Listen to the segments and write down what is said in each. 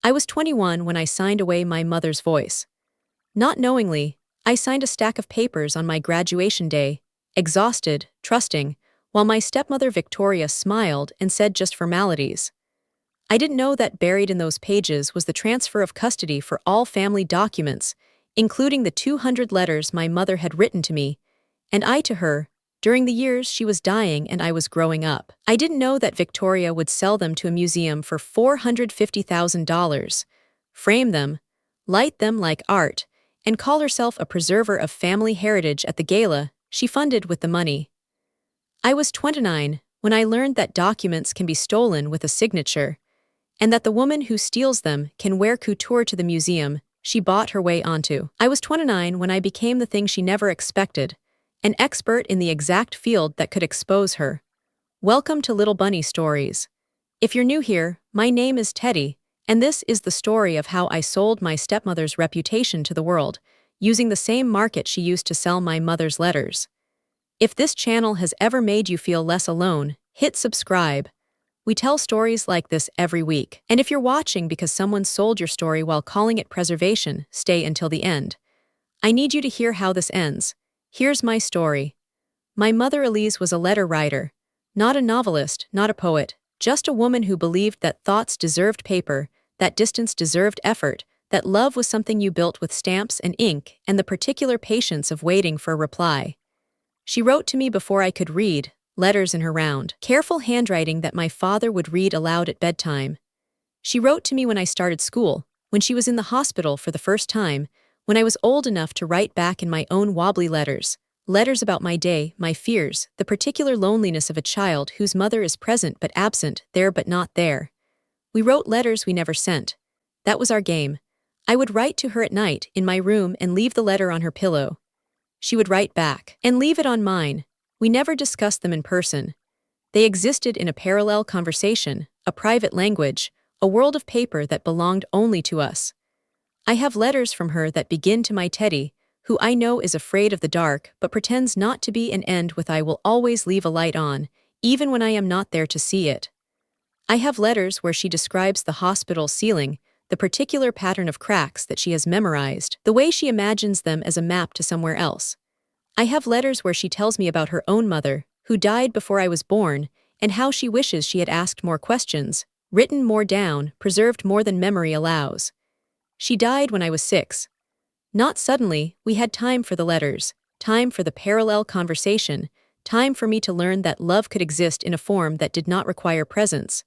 I was 21 when I signed away my mother's voice. Not knowingly, I signed a stack of papers on my graduation day, exhausted, trusting, while my stepmother Victoria smiled and said just formalities. I didn't know that buried in those pages was the transfer of custody for all family documents, including the 200 letters my mother had written to me, and I to her, during the years she was dying and I was growing up. I didn't know that Victoria would sell them to a museum for $450,000, frame them, light them like art, and call herself a preserver of family heritage at the gala she funded with the money. I was 29 when I learned that documents can be stolen with a signature, and that the woman who steals them can wear couture to the museum she bought her way onto. I was 29 when I became the thing she never expected, an expert in the exact field that could expose her. Welcome to Little Bunny Stories. If you're new here, my name is Teddy, and this is the story of how I sold my stepmother's reputation to the world, using the same market she used to sell my mother's letters. If this channel has ever made you feel less alone, hit subscribe. We tell stories like this every week. And if you're watching because someone sold your story while calling it preservation, stay until the end. I need you to hear how this ends. Here's my story. My mother Elise was a letter writer. Not a novelist, not a poet, just a woman who believed that thoughts deserved paper, that distance deserved effort, that love was something you built with stamps and ink and the particular patience of waiting for a reply. She wrote to me before I could read, letters in her round, careful handwriting that my father would read aloud at bedtime. She wrote to me when I started school, when she was in the hospital for the first time, when I was old enough to write back in my own wobbly letters about my day, my fears, the particular loneliness of a child whose mother is present but absent, there but not there. We wrote letters we never sent. That was our game. I would write to her at night, in my room, and leave the letter on her pillow. She would write back, and leave it on mine. We never discussed them in person. They existed in a parallel conversation, a private language, a world of paper that belonged only to us. I have letters from her that begin to my Teddy, who I know is afraid of the dark but pretends not to be, and end with I will always leave a light on, even when I am not there to see it. I have letters where she describes the hospital ceiling, the particular pattern of cracks that she has memorized, the way she imagines them as a map to somewhere else. I have letters where she tells me about her own mother, who died before I was born, and how she wishes she had asked more questions, written more down, preserved more than memory allows. She died when I was 6. Not suddenly, we had time for the letters, time for the parallel conversation, time for me to learn that love could exist in a form that did not require presence.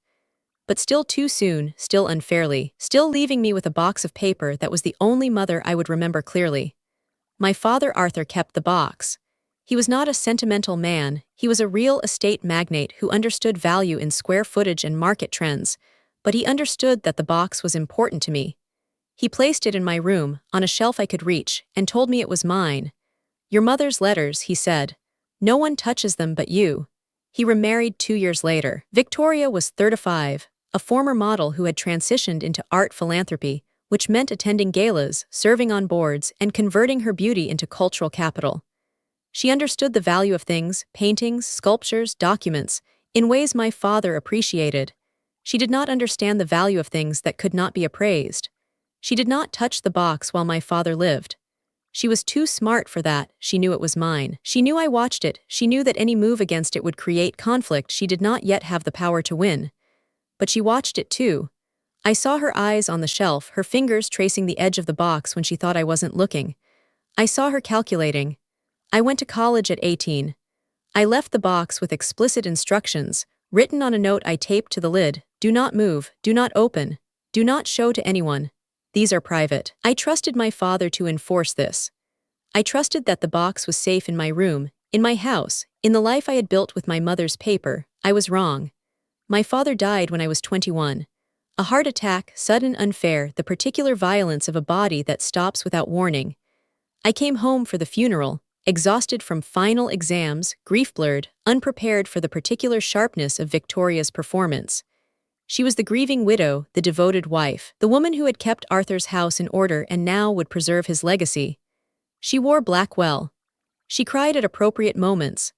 But still too soon, still unfairly, still leaving me with a box of paper that was the only mother I would remember clearly. My father Arthur kept the box. He was not a sentimental man, he was a real estate magnate who understood value in square footage and market trends, but he understood that the box was important to me. He placed it in my room, on a shelf I could reach, and told me it was mine. Your mother's letters, he said. No one touches them but you. He remarried 2 years later. Victoria was 35, a former model who had transitioned into art philanthropy, which meant attending galas, serving on boards, and converting her beauty into cultural capital. She understood the value of things, paintings, sculptures, documents, in ways my father appreciated. She did not understand the value of things that could not be appraised. She did not touch the box while my father lived. She was too smart for that, she knew it was mine. She knew I watched it, she knew that any move against it would create conflict she did not yet have the power to win. But she watched it too. I saw her eyes on the shelf, her fingers tracing the edge of the box when she thought I wasn't looking. I saw her calculating. I went to college at 18. I left the box with explicit instructions, written on a note I taped to the lid: do not move, do not open, do not show to anyone. These are private. I trusted my father to enforce this. I trusted that the box was safe in my room, in my house, in the life I had built with my mother's paper. I was wrong. My father died when I was 21. A heart attack, sudden, unfair, the particular violence of a body that stops without warning. I came home for the funeral, exhausted from final exams, grief-blurred, unprepared for the particular sharpness of Victoria's performance. She was the grieving widow, the devoted wife, the woman who had kept Arthur's house in order and now would preserve his legacy. She wore black well. She cried at appropriate moments.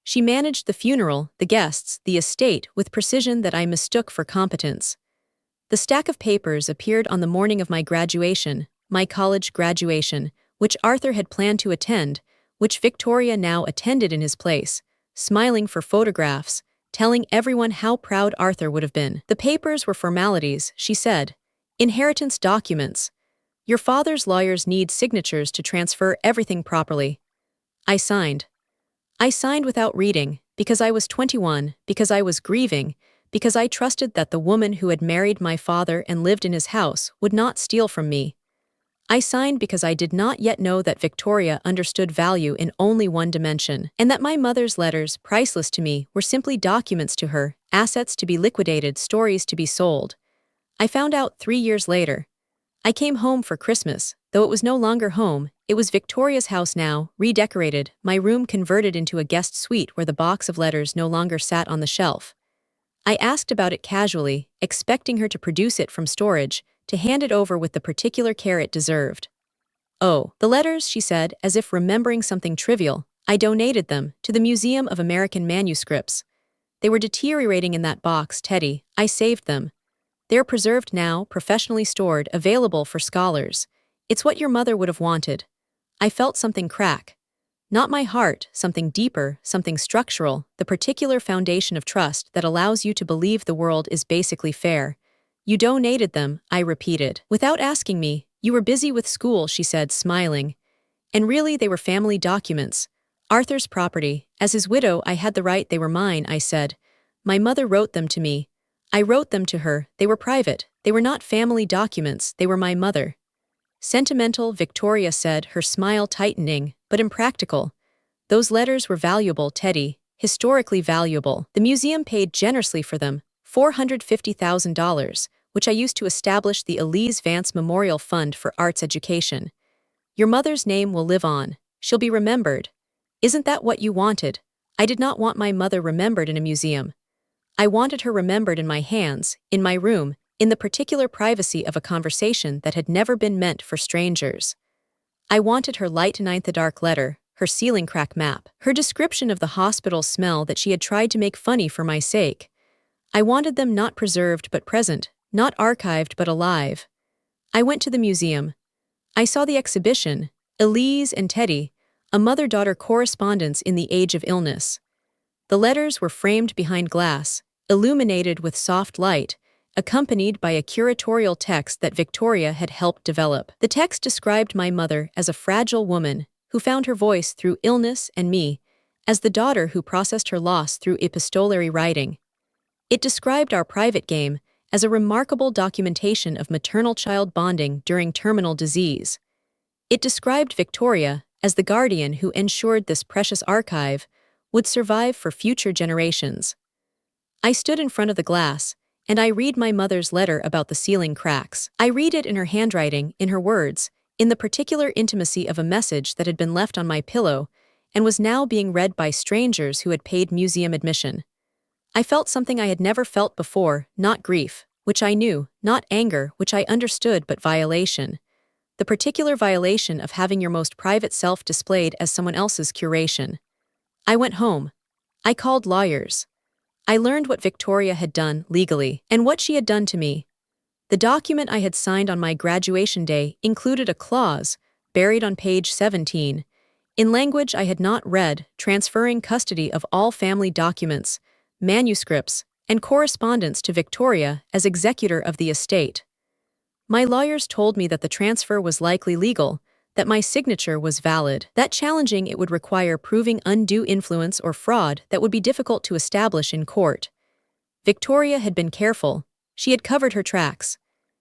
She managed the funeral, the guests, the estate with precision that I mistook for competence. The stack of papers appeared on the morning of my graduation, my college graduation, which Arthur had planned to attend, which Victoria now attended in his place, smiling for photographs, telling everyone how proud Arthur would have been. The papers were formalities, she said. Inheritance documents. Your father's lawyers need signatures to transfer everything properly. I signed. I signed without reading, because I was 21, because I was grieving, because I trusted that the woman who had married my father and lived in his house would not steal from me. I signed because I did not yet know that Victoria understood value in only one dimension, and that my mother's letters, priceless to me, were simply documents to her, assets to be liquidated, stories to be sold. I found out 3 years later. I came home for Christmas, though it was no longer home. It was Victoria's house now, redecorated, my room converted into a guest suite where the box of letters no longer sat on the shelf. I asked about it casually, expecting her to produce it from storage, to hand it over with the particular care it deserved. Oh, the letters, she said, as if remembering something trivial. I donated them to the Museum of American Manuscripts. They were deteriorating in that box, Teddy. I saved them. They're preserved now, professionally stored, available for scholars. It's what your mother would have wanted. I felt something crack. Not my heart, something deeper, something structural, the particular foundation of trust that allows you to believe the world is basically fair. You donated them, I repeated. Without asking me. You were busy with school, she said, smiling. And really they were family documents. Arthur's property. As his widow, I had the right, they were mine, I said. My mother wrote them to me. I wrote them to her, they were private. They were not family documents, they were my mother. Sentimental, Victoria said, her smile tightening, but impractical. Those letters were valuable, Teddy, historically valuable. The museum paid generously for them, $450,000, which I used to establish the Elise Vance Memorial Fund for Arts Education. Your mother's name will live on. She'll be remembered. Isn't that what you wanted? I did not want my mother remembered in a museum. I wanted her remembered in my hands, in my room, in the particular privacy of a conversation that had never been meant for strangers. I wanted her light night the dark letter, her ceiling crack map, her description of the hospital smell that she had tried to make funny for my sake. I wanted them not preserved but present, not archived but alive. I went to the museum. I saw the exhibition, Elise and Teddy, a mother-daughter correspondence in the age of illness. The letters were framed behind glass, illuminated with soft light, accompanied by a curatorial text that Victoria had helped develop. The text described my mother as a fragile woman who found her voice through illness and me, as the daughter who processed her loss through epistolary writing. It described our private game as a remarkable documentation of maternal-child bonding during terminal disease. It described Victoria as the guardian who ensured this precious archive would survive for future generations. I stood in front of the glass, and I read my mother's letter about the ceiling cracks. I read it in her handwriting, in her words, in the particular intimacy of a message that had been left on my pillow and was now being read by strangers who had paid museum admission. I felt something I had never felt before, not grief, which I knew, not anger, which I understood, but violation. The particular violation of having your most private self displayed as someone else's curation. I went home. I called lawyers. I learned what Victoria had done legally and what she had done to me. The document I had signed on my graduation day included a clause, buried on page 17, in language I had not read, transferring custody of all family documents, manuscripts, and correspondence to Victoria as executor of the estate. My lawyers told me that the transfer was likely legal, that my signature was valid, that challenging it would require proving undue influence or fraud that would be difficult to establish in court. Victoria had been careful. She had covered her tracks.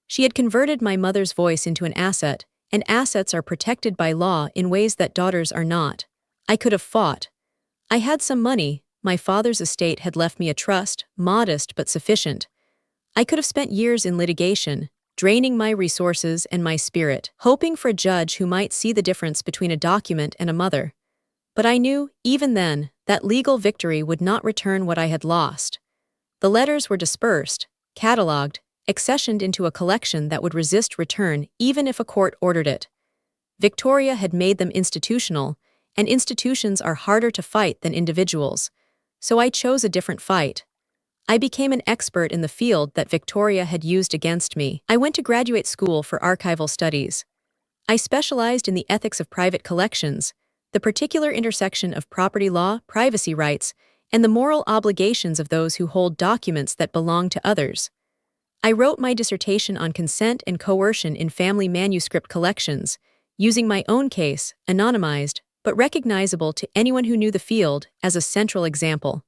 She had converted my mother's voice into an asset, and assets are protected by law in ways that daughters are not. I could have fought. I had some money. My father's estate had left me a trust, modest but sufficient. I could have spent years in litigation, draining my resources and my spirit, hoping for a judge who might see the difference between a document and a mother. But I knew, even then, that legal victory would not return what I had lost. The letters were dispersed, catalogued, accessioned into a collection that would resist return even if a court ordered it. Victoria had made them institutional, and institutions are harder to fight than individuals. So I chose a different fight. I became an expert in the field that Victoria had used against me. I went to graduate school for archival studies. I specialized in the ethics of private collections, the particular intersection of property law, privacy rights, and the moral obligations of those who hold documents that belong to others. I wrote my dissertation on consent and coercion in family manuscript collections, using my own case, anonymized, but recognizable to anyone who knew the field, as a central example.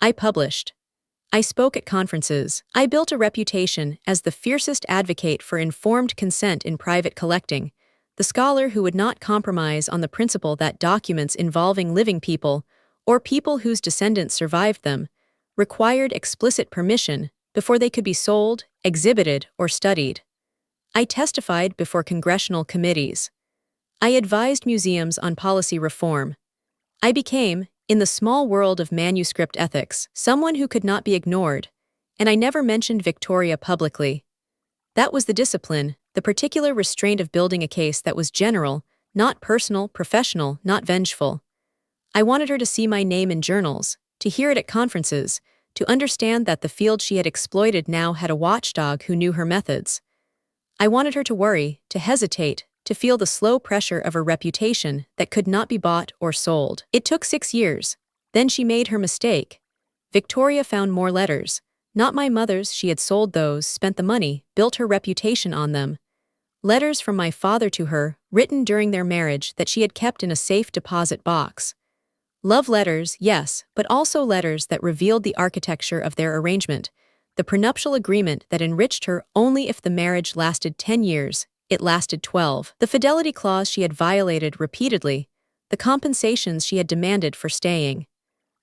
I published. I spoke at conferences. I built a reputation as the fiercest advocate for informed consent in private collecting, the scholar who would not compromise on the principle that documents involving living people, or people whose descendants survived them, required explicit permission before they could be sold, exhibited, or studied. I testified before congressional committees. I advised museums on policy reform. I became, in the small world of manuscript ethics, someone who could not be ignored, and I never mentioned Victoria publicly. That was the discipline, the particular restraint of building a case that was general, not personal, professional, not vengeful. I wanted her to see my name in journals, to hear it at conferences, to understand that the field she had exploited now had a watchdog who knew her methods. I wanted her to worry, to hesitate, to feel the slow pressure of her reputation that could not be bought or sold. It took 6 years. Then she made her mistake. Victoria found more letters. Not my mother's, she had sold those, spent the money, built her reputation on them. Letters from my father to her, written during their marriage, that she had kept in a safe deposit box. Love letters, yes, but also letters that revealed the architecture of their arrangement, the prenuptial agreement that enriched her only if the marriage lasted 10 years, it lasted 12. The fidelity clause she had violated repeatedly, the compensations she had demanded for staying.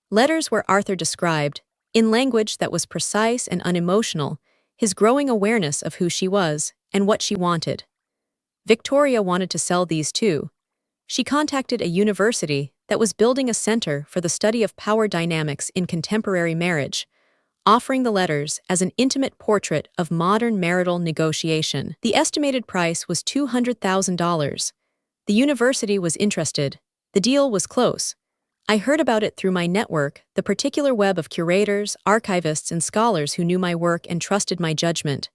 Letters where Arthur described, in language that was precise and unemotional, his growing awareness of who she was and what she wanted. Victoria wanted to sell these too. She contacted a university that was building a center for the study of power dynamics in contemporary marriage, offering the letters as an intimate portrait of modern marital negotiation. The estimated price was $200,000. The university was interested. The deal was close. I heard about it through my network, the particular web of curators, archivists, and scholars who knew my work and trusted my judgment.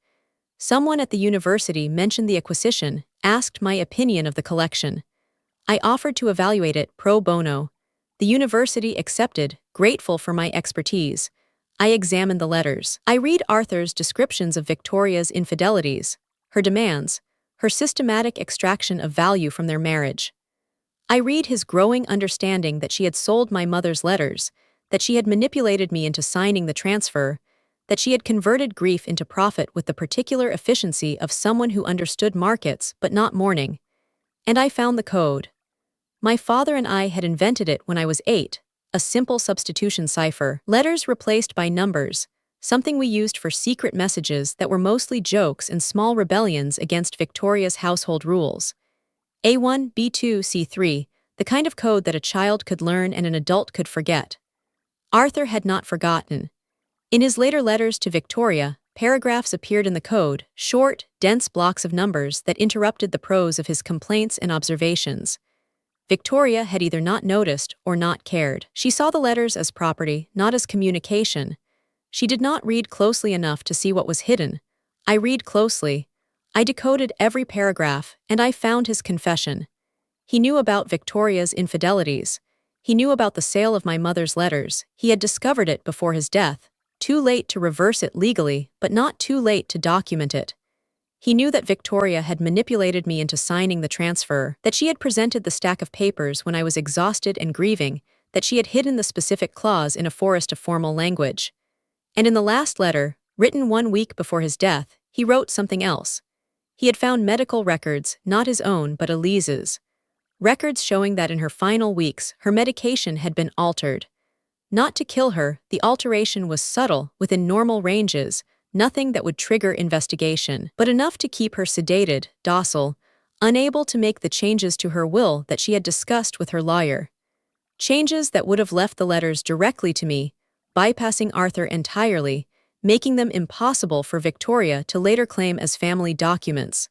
Someone at the university mentioned the acquisition, asked my opinion of the collection. I offered to evaluate it pro bono. The university accepted, grateful for my expertise. I examined the letters. I read Arthur's descriptions of Victoria's infidelities, her demands, her systematic extraction of value from their marriage. I read his growing understanding that she had sold my mother's letters, that she had manipulated me into signing the transfer, that she had converted grief into profit with the particular efficiency of someone who understood markets but not mourning. And I found the code. My father and I had invented it when I was 8, a simple substitution cipher. Letters replaced by numbers, something we used for secret messages that were mostly jokes and small rebellions against Victoria's household rules. A1, B2, C3, the kind of code that a child could learn and an adult could forget. Arthur had not forgotten. In his later letters to Victoria, paragraphs appeared in the code, short, dense blocks of numbers that interrupted the prose of his complaints and observations. Victoria had either not noticed or not cared. She saw the letters as property, not as communication. She did not read closely enough to see what was hidden. I read closely. I decoded every paragraph, and I found his confession. He knew about Victoria's infidelities. He knew about the sale of my mother's letters. He had discovered it before his death. Too late to reverse it legally, but not too late to document it. He knew that Victoria had manipulated me into signing the transfer, that she had presented the stack of papers when I was exhausted and grieving, that she had hidden the specific clause in a forest of formal language. And in the last letter, written 1 week before his death, he wrote something else. He had found medical records, not his own but Elise's. Records showing that in her final weeks, her medication had been altered. Not to kill her, the alteration was subtle, within normal ranges, nothing that would trigger investigation, but enough to keep her sedated, docile, unable to make the changes to her will that she had discussed with her lawyer. Changes that would have left the letters directly to me, bypassing Arthur entirely, making them impossible for Victoria to later claim as family documents.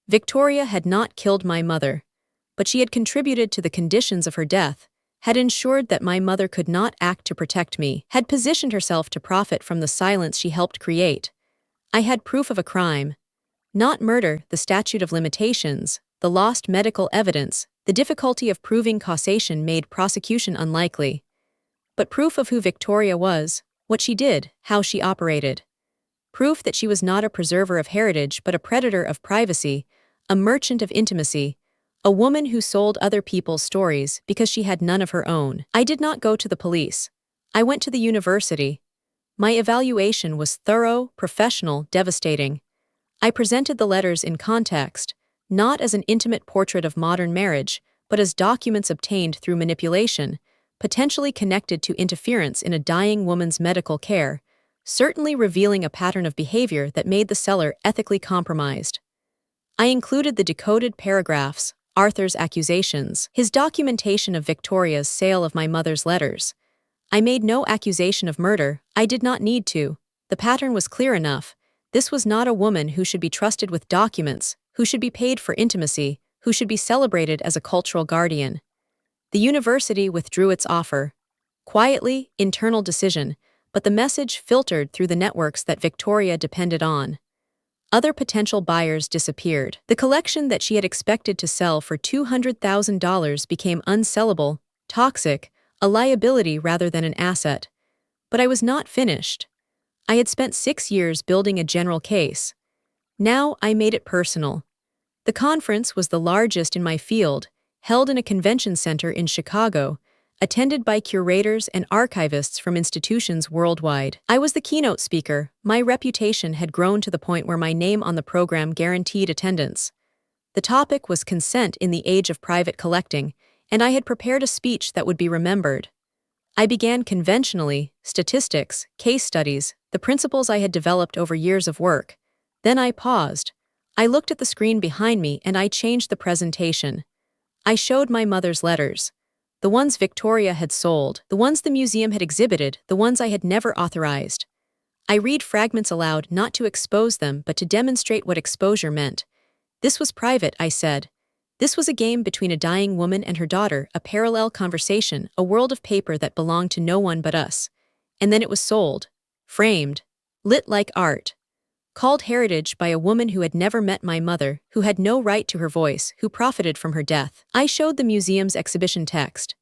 Victoria had not killed my mother, but she had contributed to the conditions of her death, had ensured that my mother could not act to protect me, had positioned herself to profit from the silence she helped create. I had proof of a crime. Not murder, the statute of limitations, the lost medical evidence, the difficulty of proving causation made prosecution unlikely. But proof of who Victoria was, what she did, how she operated. Proof that she was not a preserver of heritage but a predator of privacy, a merchant of intimacy, a woman who sold other people's stories because she had none of her own. I did not go to the police. I went to the university. My evaluation was thorough, professional, devastating. I presented the letters in context, not as an intimate portrait of modern marriage, but as documents obtained through manipulation, potentially connected to interference in a dying woman's medical care, certainly revealing a pattern of behavior that made the seller ethically compromised. I included the decoded paragraphs, Arthur's accusations, his documentation of Victoria's sale of my mother's letters. I made no accusation of murder. I did not need to. The pattern was clear enough. This was not a woman who should be trusted with documents, who should be paid for intimacy, who should be celebrated as a cultural guardian. The university withdrew its offer. Quietly, internal decision, but the message filtered through the networks that Victoria depended on. Other potential buyers disappeared. The collection that she had expected to sell for $200,000 became unsellable, toxic, a liability rather than an asset. But I was not finished. I had spent 6 years building a general case. Now I made it personal. The conference was the largest in my field, held in a convention center in Chicago, attended by curators and archivists from institutions worldwide. I was the keynote speaker. My reputation had grown to the point where my name on the program guaranteed attendance. The topic was consent in the age of private collecting, and I had prepared a speech that would be remembered. I began conventionally, statistics, case studies, the principles I had developed over years of work. Then I paused. I looked at the screen behind me and I changed the presentation. I showed my mother's letters. The ones Victoria had sold, the ones the museum had exhibited, the ones I had never authorized. I read fragments aloud not to expose them but to demonstrate what exposure meant. This was private, I said. This was a game between a dying woman and her daughter, a parallel conversation, a world of paper that belonged to no one but us. And then it was sold, framed, lit like art, called heritage by a woman who had never met my mother, who had no right to her voice, who profited from her death. I showed the museum's exhibition text.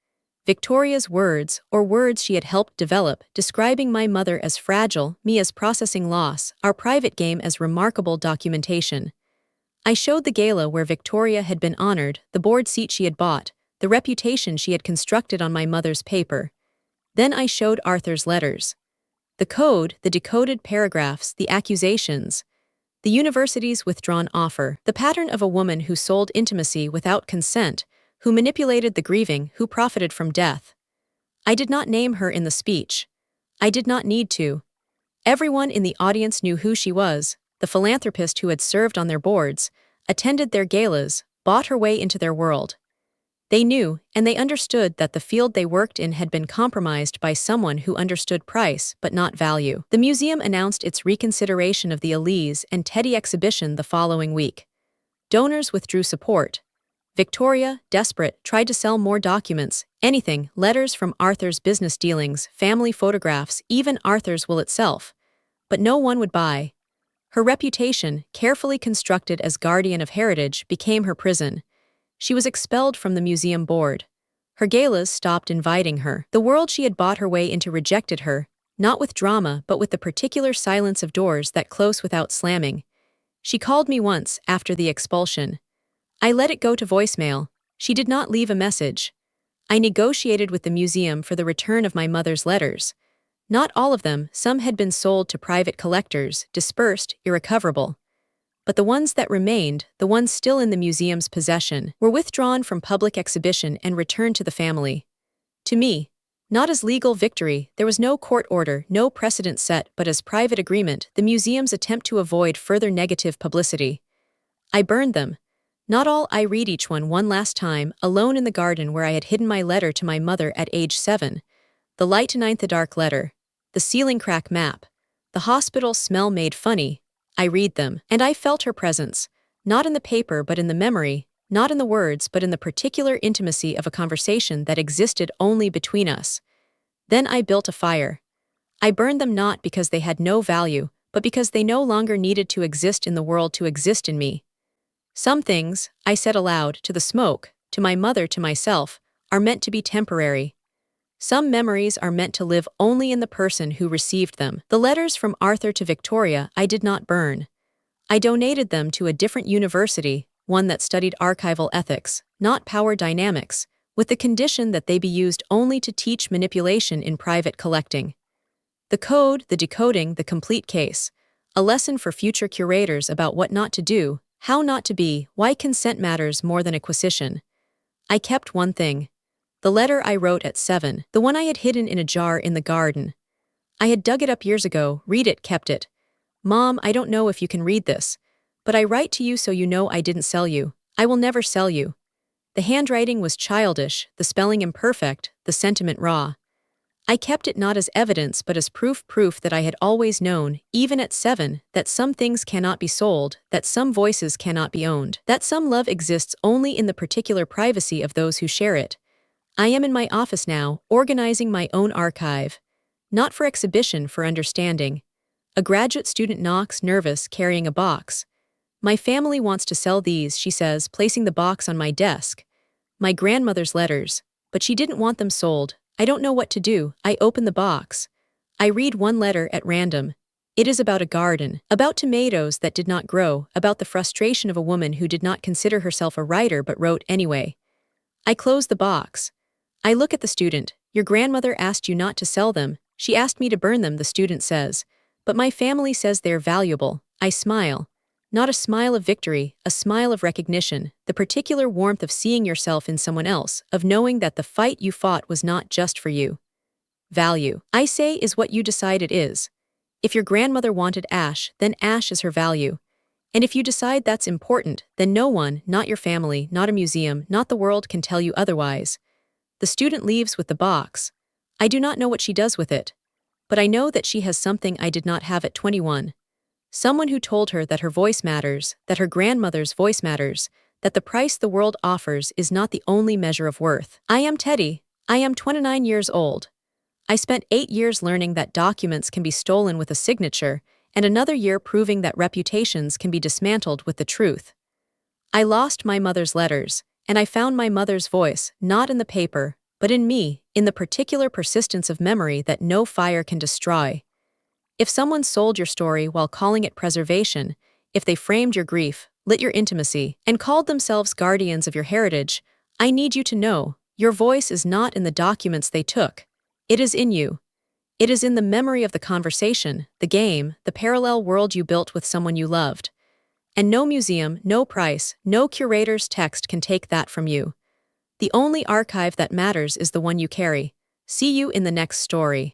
Victoria's words, or words she had helped develop, describing my mother as fragile, me as processing loss, our private game as remarkable documentation. I showed the gala where Victoria had been honored, the board seat she had bought, the reputation she had constructed on my mother's paper. Then I showed Arthur's letters. The code, the decoded paragraphs, the accusations, the university's withdrawn offer, the pattern of a woman who sold intimacy without consent, who manipulated the grieving, who profited from death. I did not name her in the speech. I did not need to. Everyone in the audience knew who she was, the philanthropist who had served on their boards, attended their galas, bought her way into their world. They knew, and they understood that the field they worked in had been compromised by someone who understood price but not value. The museum announced its reconsideration of the Elise and Teddy exhibition the following week. Donors withdrew support. Victoria, desperate, tried to sell more documents, anything, letters from Arthur's business dealings, family photographs, even Arthur's will itself. But no one would buy. Her reputation, carefully constructed as guardian of heritage, became her prison. She was expelled from the museum board. Her galas stopped inviting her. The world she had bought her way into rejected her, not with drama but with the particular silence of doors that close without slamming. She called me once after the expulsion. I let it go to voicemail. She did not leave a message. I negotiated with the museum for the return of my mother's letters. Not all of them, some had been sold to private collectors, dispersed, irrecoverable. But the ones that remained, the ones still in the museum's possession, were withdrawn from public exhibition and returned to the family. To me, not as legal victory, there was no court order, no precedent set, but as private agreement, the museum's attempt to avoid further negative publicity. I burned them. Not all. I read each one last time, alone in the garden where I had hidden my letter to my mother at age 7. The light to ninth, the dark letter. The ceiling crack map. The hospital smell made funny. I read them, and I felt her presence, not in the paper but in the memory, not in the words but in the particular intimacy of a conversation that existed only between us. Then I built a fire. I burned them not because they had no value, but because they no longer needed to exist in the world to exist in me. Some things, I said aloud, to the smoke, to my mother, to myself, are meant to be temporary. Some memories are meant to live only in the person who received them. The letters from Arthur to Victoria I did not burn. I donated them to a different university, one that studied archival ethics, not power dynamics, with the condition that they be used only to teach manipulation in private collecting. The code, the decoding, the complete case. A lesson for future curators about what not to do, how not to be, why consent matters more than acquisition. I kept one thing. The letter I wrote at 7, the one I had hidden in a jar in the garden. I had dug it up years ago, read it, kept it. Mom, I don't know if you can read this, but I write to you so you know I didn't sell you. I will never sell you. The handwriting was childish, the spelling imperfect, the sentiment raw. I kept it not as evidence but as proof that I had always known, even at 7, that some things cannot be sold, that some voices cannot be owned, that some love exists only in the particular privacy of those who share it. I am in my office now, organizing my own archive. Not for exhibition, for understanding. A graduate student knocks, nervous, carrying a box. My family wants to sell these, she says, placing the box on my desk. My grandmother's letters, but she didn't want them sold. I don't know what to do. I open the box. I read one letter at random. It is about a garden, about tomatoes that did not grow, about the frustration of a woman who did not consider herself a writer but wrote anyway. I close the box. I look at the student. Your grandmother asked you not to sell them. She asked me to burn them, the student says. But my family says they're valuable. I smile. Not a smile of victory, a smile of recognition, the particular warmth of seeing yourself in someone else, of knowing that the fight you fought was not just for you. Value, I say, is what you decide it is. If your grandmother wanted ash, then ash is her value. And if you decide that's important, then no one, not your family, not a museum, not the world can tell you otherwise. The student leaves with the box. I do not know what she does with it. But I know that she has something I did not have at 21. Someone who told her that her voice matters, that her grandmother's voice matters, that the price the world offers is not the only measure of worth. I am Teddy. I am 29 years old. I spent 8 years learning that documents can be stolen with a signature, and another year proving that reputations can be dismantled with the truth. I lost my mother's letters, and I found my mother's voice, not in the paper, but in me, in the particular persistence of memory that no fire can destroy. If someone sold your story while calling it preservation, if they framed your grief, lit your intimacy, and called themselves guardians of your heritage, I need you to know, your voice is not in the documents they took. It is in you. It is in the memory of the conversation, the game, the parallel world you built with someone you loved. And no museum, no price, no curator's text can take that from you. The only archive that matters is the one you carry. See you in the next story.